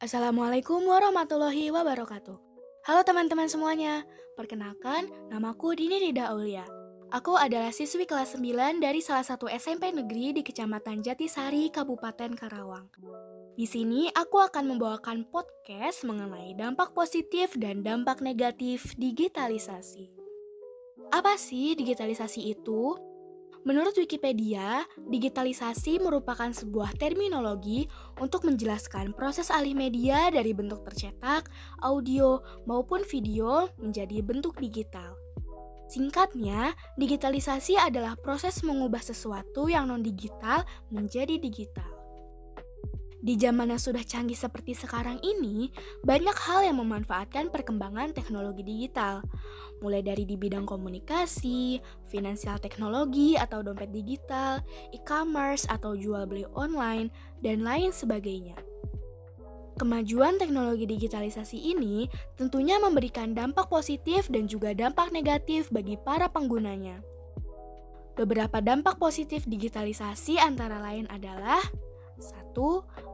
Assalamualaikum warahmatullahi wabarakatuh. Halo teman-teman semuanya, perkenalkan namaku Dini Rida Aulia. Aku adalah siswi kelas 9 dari salah satu SMP negeri di Kecamatan Jatisari, Kabupaten Karawang. Di sini aku akan membawakan podcast mengenai dampak positif dan dampak negatif digitalisasi. Apa sih digitalisasi itu? Menurut Wikipedia, digitalisasi merupakan sebuah terminologi untuk menjelaskan proses alih media dari bentuk tercetak, audio, maupun video menjadi bentuk digital. Singkatnya, digitalisasi adalah proses mengubah sesuatu yang non-digital menjadi digital. Di zaman yang sudah canggih seperti sekarang ini, banyak hal yang memanfaatkan perkembangan teknologi digital. Mulai dari di bidang komunikasi, finansial teknologi atau dompet digital, e-commerce atau jual beli online, dan lain sebagainya. Kemajuan teknologi digitalisasi ini tentunya memberikan dampak positif dan juga dampak negatif bagi para penggunanya. Beberapa dampak positif digitalisasi antara lain adalah: 1.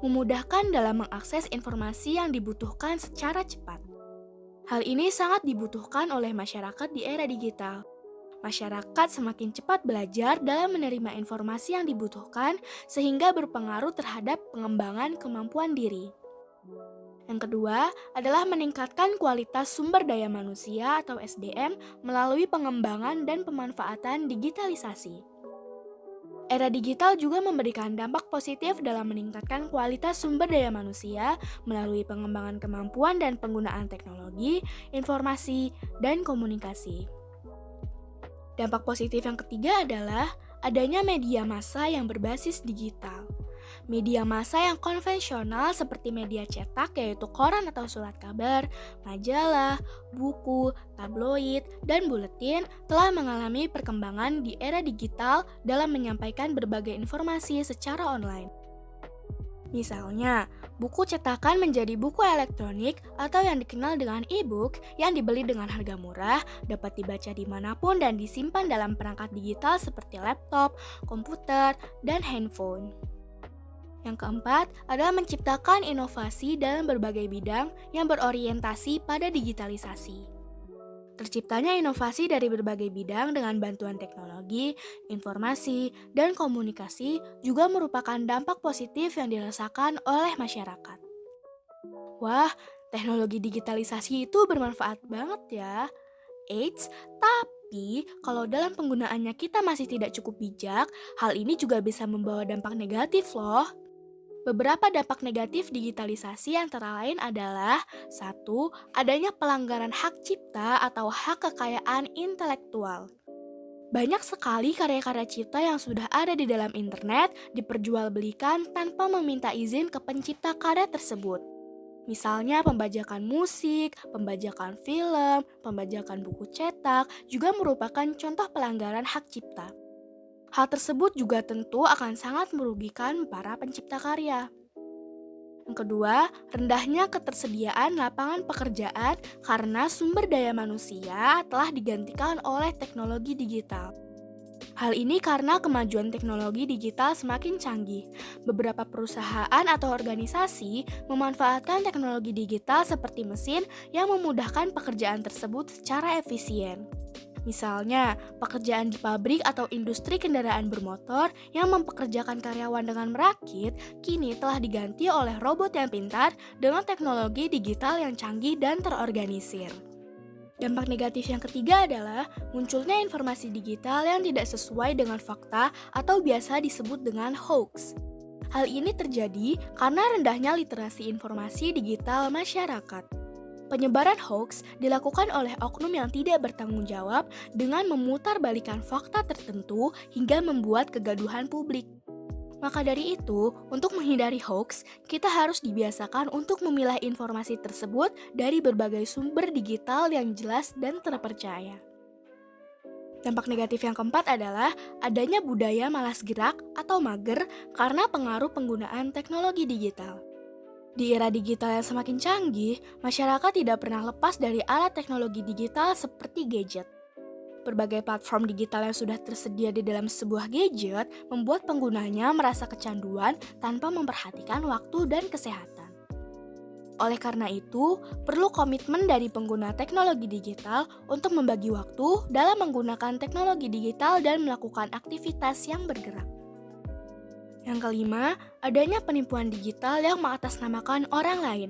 Memudahkan dalam mengakses informasi yang dibutuhkan secara cepat. Hal ini sangat dibutuhkan oleh masyarakat di era digital. Masyarakat semakin cepat belajar dalam menerima informasi yang dibutuhkan sehingga berpengaruh terhadap pengembangan kemampuan diri. Yang kedua adalah meningkatkan kualitas sumber daya manusia atau SDM melalui pengembangan dan pemanfaatan digitalisasi. Era digital juga memberikan dampak positif dalam meningkatkan kualitas sumber daya manusia melalui pengembangan kemampuan dan penggunaan teknologi, informasi, dan komunikasi. Dampak positif yang ketiga adalah adanya media massa yang berbasis digital. Media massa yang konvensional seperti media cetak yaitu koran atau surat kabar, majalah, buku, tabloid, dan buletin telah mengalami perkembangan di era digital dalam menyampaikan berbagai informasi secara online. Misalnya, buku cetakan menjadi buku elektronik atau yang dikenal dengan e-book yang dibeli dengan harga murah, dapat dibaca dimanapun dan disimpan dalam perangkat digital seperti laptop, komputer, dan handphone. Yang keempat adalah menciptakan inovasi dalam berbagai bidang yang berorientasi pada digitalisasi. Terciptanya inovasi dari berbagai bidang dengan bantuan teknologi, informasi, dan komunikasi juga merupakan dampak positif yang dirasakan oleh masyarakat. Wah, teknologi digitalisasi itu bermanfaat banget ya. Eits, tapi kalau dalam penggunaannya kita masih tidak cukup bijak, hal ini juga bisa membawa dampak negatif loh. Beberapa dampak negatif digitalisasi antara lain adalah: 1. Adanya pelanggaran hak cipta atau hak kekayaan intelektual. Banyak sekali karya-karya cipta yang sudah ada di dalam internet diperjualbelikan tanpa meminta izin ke pencipta karya tersebut. Misalnya pembajakan musik, pembajakan film, pembajakan buku cetak juga merupakan contoh pelanggaran hak cipta. Hal tersebut juga tentu akan sangat merugikan para pencipta karya. Yang kedua, rendahnya ketersediaan lapangan pekerjaan karena sumber daya manusia telah digantikan oleh teknologi digital. Hal ini karena kemajuan teknologi digital semakin canggih. Beberapa perusahaan atau organisasi memanfaatkan teknologi digital seperti mesin yang memudahkan pekerjaan tersebut secara efisien. Misalnya, pekerjaan di pabrik atau industri kendaraan bermotor yang mempekerjakan karyawan dengan merakit, kini telah diganti oleh robot yang pintar dengan teknologi digital yang canggih dan terorganisir. Dampak negatif yang ketiga adalah munculnya informasi digital yang tidak sesuai dengan fakta atau biasa disebut dengan hoax. Hal ini terjadi karena rendahnya literasi informasi digital masyarakat. Penyebaran hoax dilakukan oleh oknum yang tidak bertanggung jawab dengan memutarbalikkan fakta tertentu hingga membuat kegaduhan publik. Maka dari itu, untuk menghindari hoax, kita harus dibiasakan untuk memilah informasi tersebut dari berbagai sumber digital yang jelas dan terpercaya. Dampak negatif yang keempat adalah adanya budaya malas gerak atau mager karena pengaruh penggunaan teknologi digital. Di era digital yang semakin canggih, masyarakat tidak pernah lepas dari alat teknologi digital seperti gadget. Berbagai platform digital yang sudah tersedia di dalam sebuah gadget membuat penggunanya merasa kecanduan tanpa memperhatikan waktu dan kesehatan. Oleh karena itu, perlu komitmen dari pengguna teknologi digital untuk membagi waktu dalam menggunakan teknologi digital dan melakukan aktivitas yang bergerak. Yang kelima, adanya penipuan digital yang mengatasnamakan orang lain.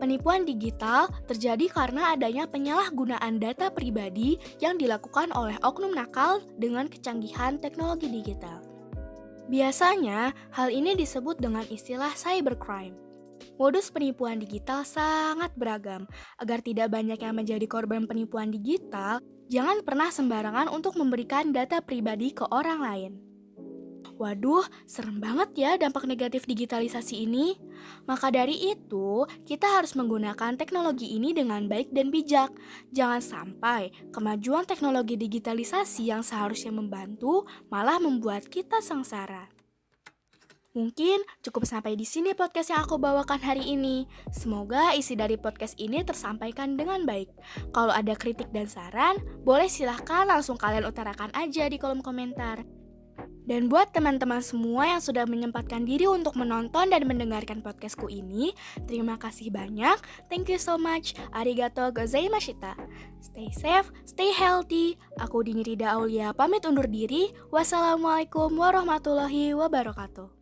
Penipuan digital terjadi karena adanya penyalahgunaan data pribadi yang dilakukan oleh oknum nakal dengan kecanggihan teknologi digital. Biasanya, hal ini disebut dengan istilah cybercrime. Modus penipuan digital sangat beragam. Agar tidak banyak yang menjadi korban penipuan digital, jangan pernah sembarangan untuk memberikan data pribadi ke orang lain. Waduh, serem banget ya dampak negatif digitalisasi ini. Maka dari itu, kita harus menggunakan teknologi ini dengan baik dan bijak. Jangan sampai kemajuan teknologi digitalisasi yang seharusnya membantu malah membuat kita sengsara. Mungkin cukup sampai di sini podcast yang aku bawakan hari ini. Semoga isi dari podcast ini tersampaikan dengan baik. Kalau ada kritik dan saran, boleh silahkan langsung kalian utarakan aja di kolom komentar. Dan buat teman-teman semua yang sudah menyempatkan diri untuk menonton dan mendengarkan podcastku ini, terima kasih banyak. Thank you so much. Arigato gozaimashita. Stay safe, stay healthy. Aku Dini Rida Aulia pamit undur diri. Wassalamualaikum warahmatullahi wabarakatuh.